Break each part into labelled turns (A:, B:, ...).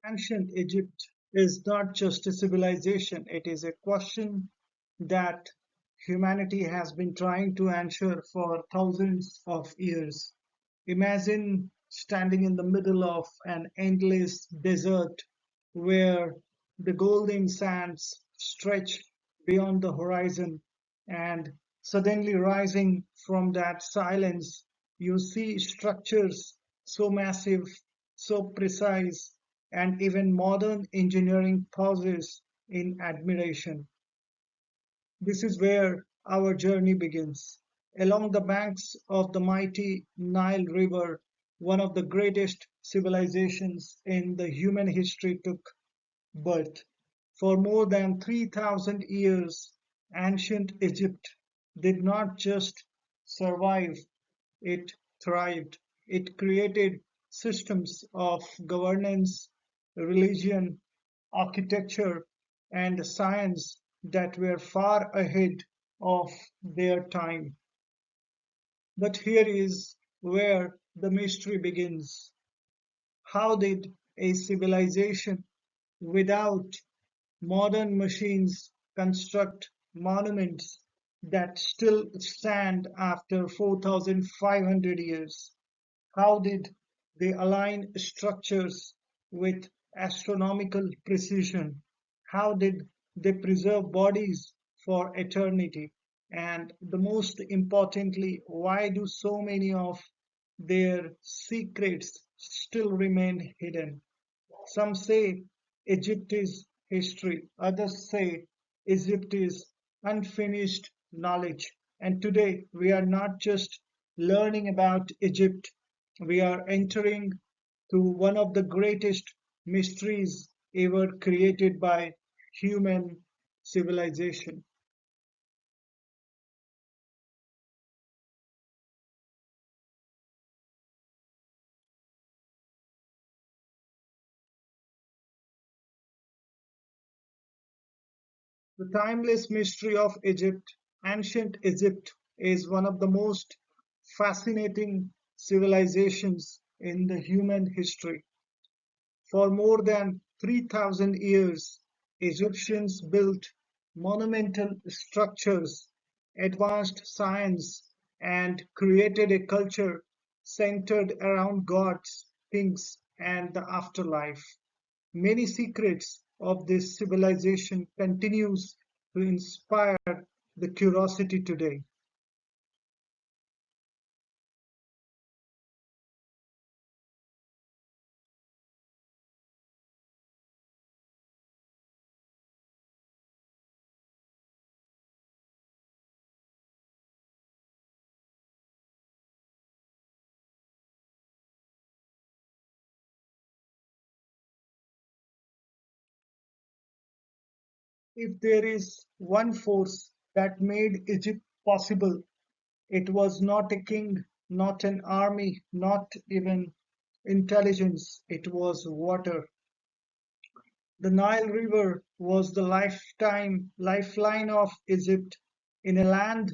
A: Ancient Egypt is not just a civilization, it is a question that humanity has been trying to answer for thousands of years. Imagine standing in the middle of an endless desert where the golden sands stretch beyond the horizon, and suddenly rising from that silence, you see structures so massive, so precise, and even modern engineering pauses in admiration. This is where our journey begins. Along the banks of the mighty Nile River, one of the greatest civilizations in the human history took birth. For more than 3,000 years, ancient Egypt did not just survive, it thrived. It created systems of governance, religion, architecture, and science that were far ahead of their time. But here is where the mystery begins. How did a civilization without modern machines construct monuments that still stand after 4,500 years? How did they align structures with astronomical precision? How did they preserve bodies for eternity? And the most importantly, why do so many of their secrets still remain hidden? Some say Egypt is history, others say Egypt is unfinished knowledge. And today we are not just learning about Egypt, we are entering to one of the greatest mysteries ever created by human civilization. The timeless mystery of Egypt, ancient Egypt, is one of the most fascinating civilizations in the human history. For more than 3,000 years, Egyptians built monumental structures, advanced science, and created a culture centered around gods, kings, and the afterlife. Many secrets of this civilization continues to inspire the curiosity today. If there is one force that made Egypt possible, it was not a king, not an army, not even intelligence, it was water. The Nile River was the lifeline of Egypt in a land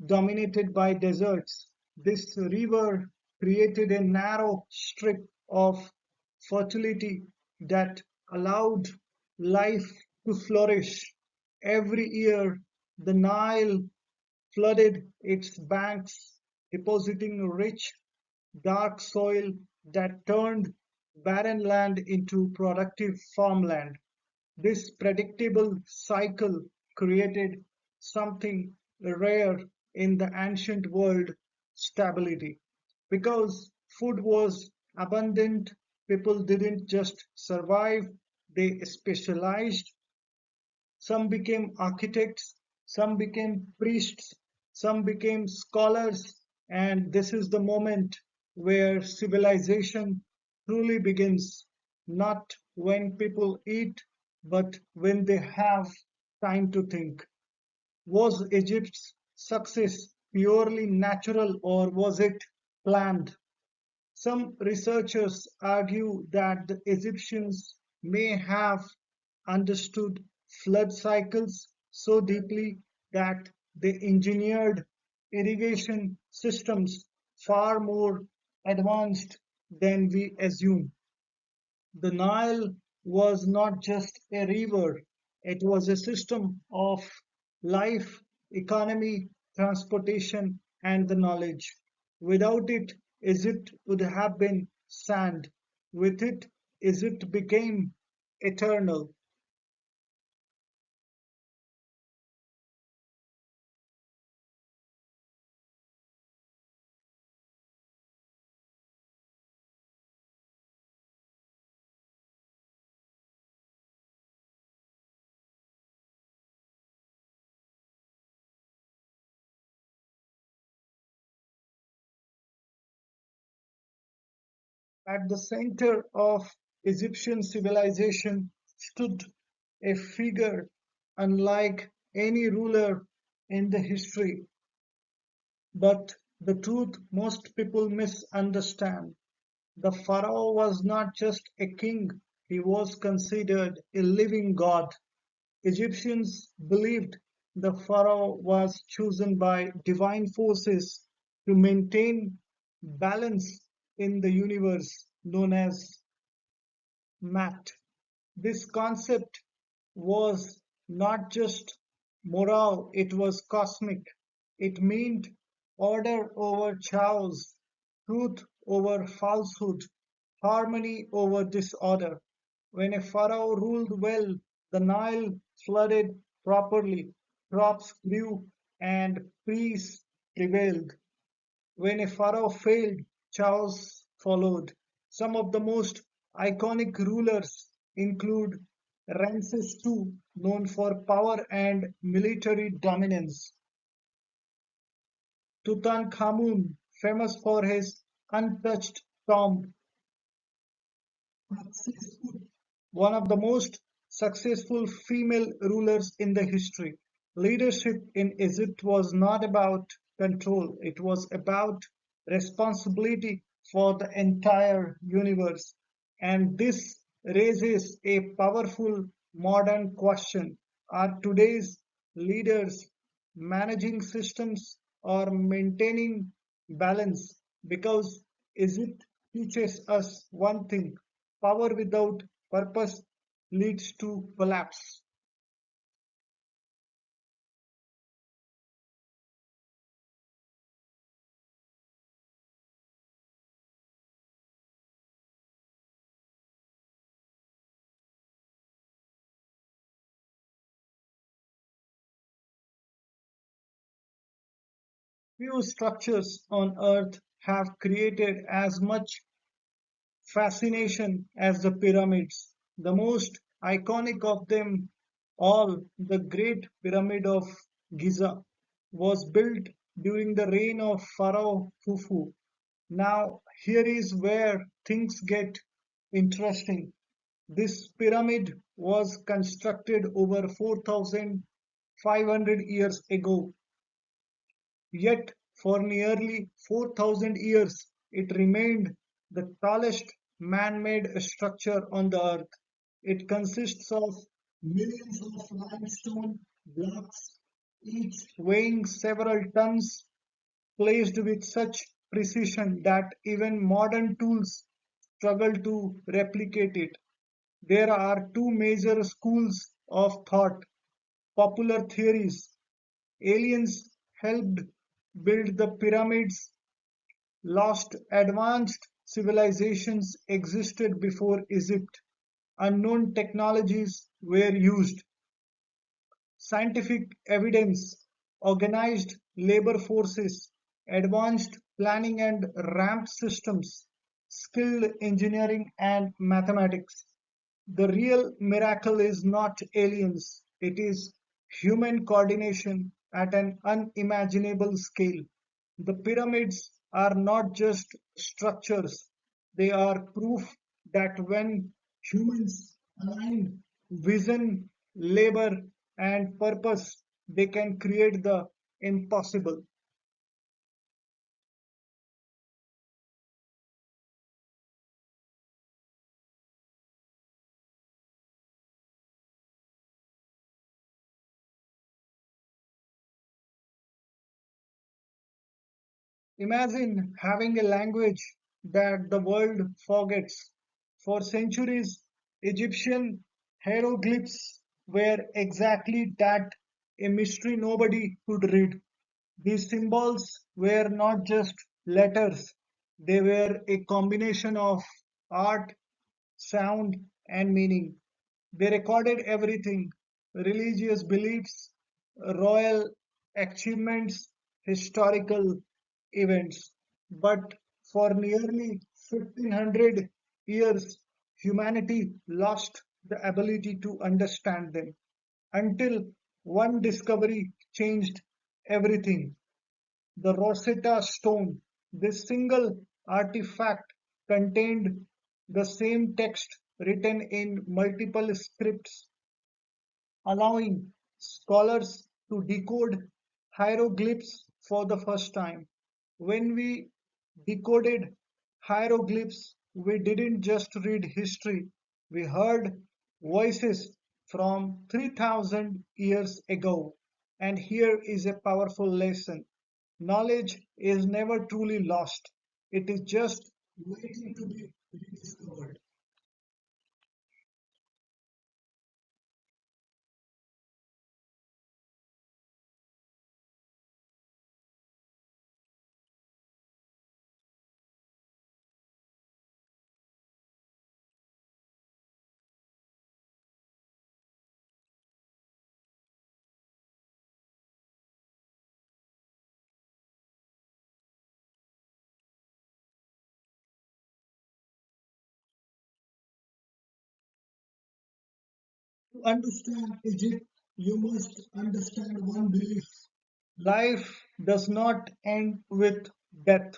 A: dominated by deserts. This river created a narrow strip of fertility that allowed life to flourish. Every year, the Nile flooded its banks, depositing rich, dark soil that turned barren land into productive farmland. This predictable cycle created something rare in the ancient world: stability. Because food was abundant, people didn't just survive, they specialized. Some became architects, some became priests, some became scholars, and this is the moment where civilization truly begins, not when people eat, but when they have time to think. Was Egypt's success purely natural or was it planned? Some researchers argue that the Egyptians may have understood flood cycles so deeply that they engineered irrigation systems far more advanced than we assume. The Nile was not just a river, it was a system of life, economy, transportation, and the knowledge. Without it, Egypt would have been sand. With it, Egypt became eternal. At the center of Egyptian civilization stood a figure unlike any ruler in the history. But the truth most people misunderstand. The pharaoh was not just a king, he was considered a living god. Egyptians believed the pharaoh was chosen by divine forces to maintain balance in the universe known as Mat. This concept was not just moral, it was cosmic. It meant order over chaos, truth over falsehood, harmony over disorder. When a pharaoh ruled well, the Nile flooded properly, crops grew, and peace prevailed. When a pharaoh failed, chaos followed. Some of the most iconic rulers include Ramses II, known for power and military dominance; Tutankhamun, famous for his untouched tomb; one of the most successful female rulers in the history. Leadership in Egypt was not about control, it was about responsibility for the entire universe. And this raises a powerful modern question. Are today's leaders managing systems or maintaining balance? Because Egypt teaches us one thing: power without purpose leads to collapse. Few structures on Earth have created as much fascination as the pyramids. The most iconic of them all, the Great Pyramid of Giza, was built during the reign of Pharaoh Khufu. Now, here is where things get interesting. This pyramid was constructed over 4,500 years ago. Yet for nearly 4,000 years it remained the tallest man-made structure on the earth. It consists of millions of limestone blocks, each weighing several tons, placed with such precision that even modern tools struggle to replicate it. There are two major schools of thought: popular theories. Aliens helped build the pyramids; lost advanced civilizations existed before Egypt; unknown technologies were used; scientific evidence; organized labor forces; advanced planning and ramp systems; skilled engineering and mathematics. The real miracle is not aliens, it is human coordination at an unimaginable scale. The pyramids are not just structures, they are proof that when humans align vision, labor, and purpose, they can create the impossible. Imagine having a language that the world forgets. For centuries, Egyptian hieroglyphs were exactly that, a mystery nobody could read. These symbols were not just letters, they were a combination of art, sound, and meaning. They recorded everything: religious beliefs, royal achievements, historical events. But for nearly 1500 years, humanity lost the ability to understand them until one discovery changed everything: the Rosetta Stone. This single artifact contained the same text written in multiple scripts, allowing scholars to decode hieroglyphs for the first time. When we decoded hieroglyphs, we didn't just read history, we heard voices from 3000 years ago. And here is a powerful lesson: knowledge is never truly lost, it is just waiting to be rediscovered. To understand Egypt, you must understand one belief: life does not end with death.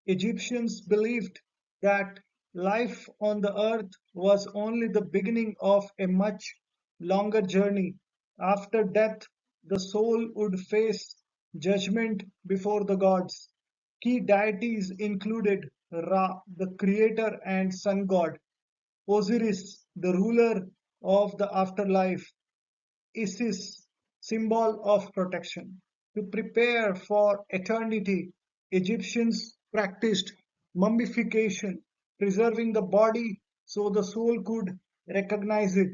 A: Egyptians believed that life on the earth was only the beginning of a much longer journey. After death, the soul would face judgment before the gods. Key deities included Ra, the creator and sun god; Osiris, the ruler of the afterlife; Isis, symbol of protection. To prepare for eternity, Egyptians practiced mummification, preserving the body so the soul could recognize it.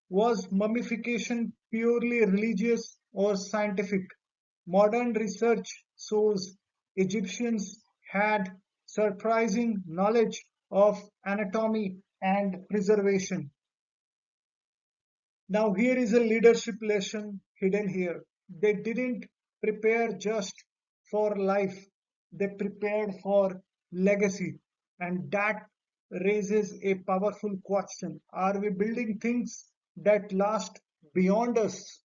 A: Was mummification purely religious or scientific? Modern research shows Egyptians had surprising knowledge of anatomy and preservation. Now, here is a leadership lesson hidden here. They didn't prepare just for life, they prepared for legacy. And that raises a powerful question: are we building things that last beyond us?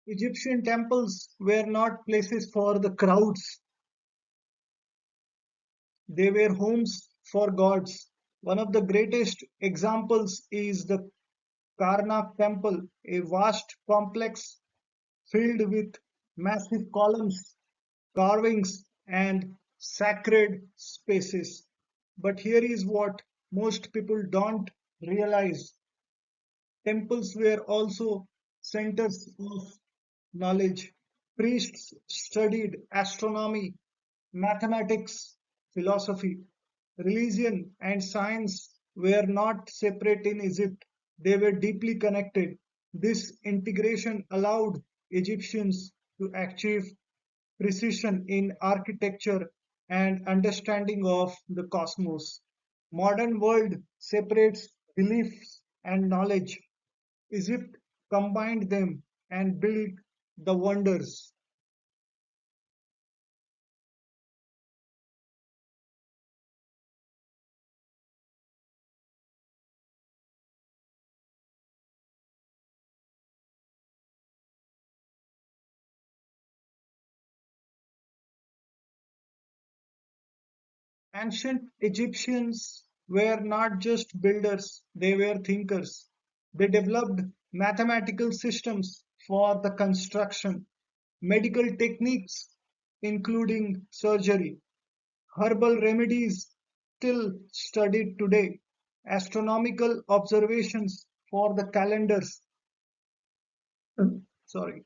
A: Egyptian temples were not places for the crowds, they were homes for gods. One of the greatest examples is the Karnak Temple, a vast complex filled with massive columns, carvings, and sacred spaces. But here is what most people don't realize: temples were also centers of knowledge. Priests studied astronomy, mathematics, philosophy. Religion and science were not separate in Egypt, they were deeply connected. This integration allowed Egyptians to achieve precision in architecture and understanding of the cosmos. Modern world separates beliefs and knowledge. Egypt combined them and built the wonders. Ancient Egyptians were not just builders, they were thinkers. They developed mathematical systems for the construction, medical techniques, including surgery, herbal remedies still studied today, astronomical observations for the calendars. Sorry.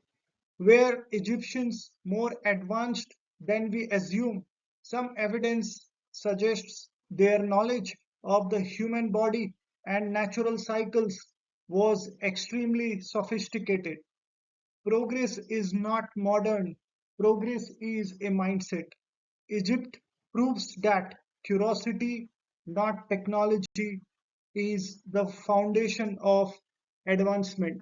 A: Were Egyptians more advanced than we assume? Some evidence suggests their knowledge of the human body and natural cycles was extremely sophisticated. Progress is not modern, progress is a mindset. Egypt proves that curiosity, not technology, is the foundation of advancement.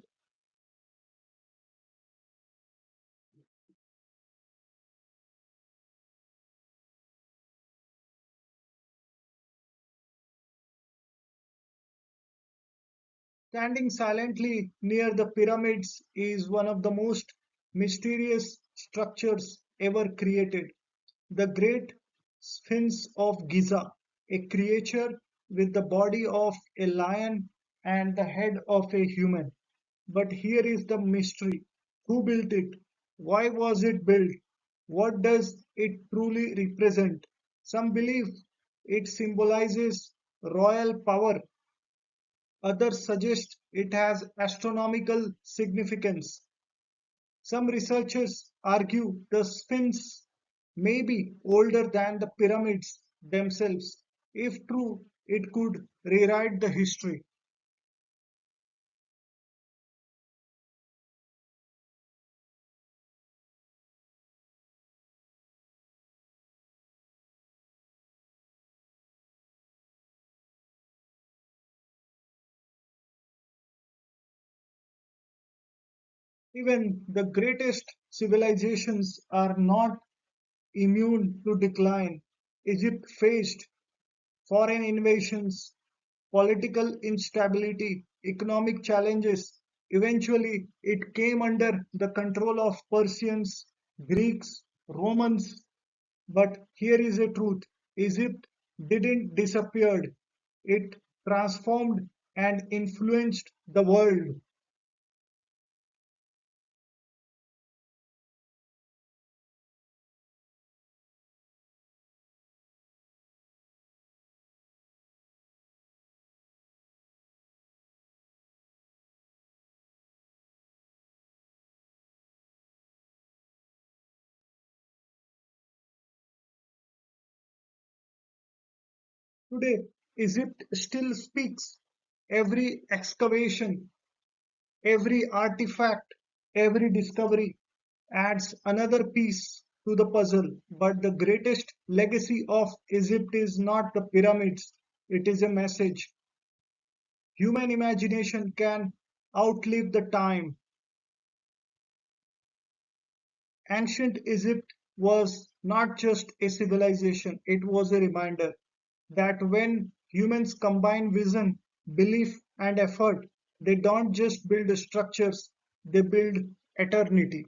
A: Standing silently near the pyramids is one of the most mysterious structures ever created. The Great Sphinx of Giza, a creature with the body of a lion and the head of a human. But here is the mystery. Who built it? Why was it built? What does it truly represent? Some believe it symbolizes royal power. Others suggest it has astronomical significance. Some researchers argue the Sphinx may be older than the pyramids themselves. If true, it could rewrite the history. Even the greatest civilizations are not immune to decline. Egypt faced foreign invasions, political instability, economic challenges. Eventually, it came under the control of Persians, Greeks, Romans. But here is a truth: Egypt didn't disappear, it transformed and influenced the world. Today, Egypt still speaks. Every excavation, every artifact, every discovery adds another piece to the puzzle. But the greatest legacy of Egypt is not the pyramids, it is a message. Human imagination can outlive the time. Ancient Egypt was not just a civilization, it was a reminder that when humans combine vision, belief, and effort, they don't just build structures, they build eternity.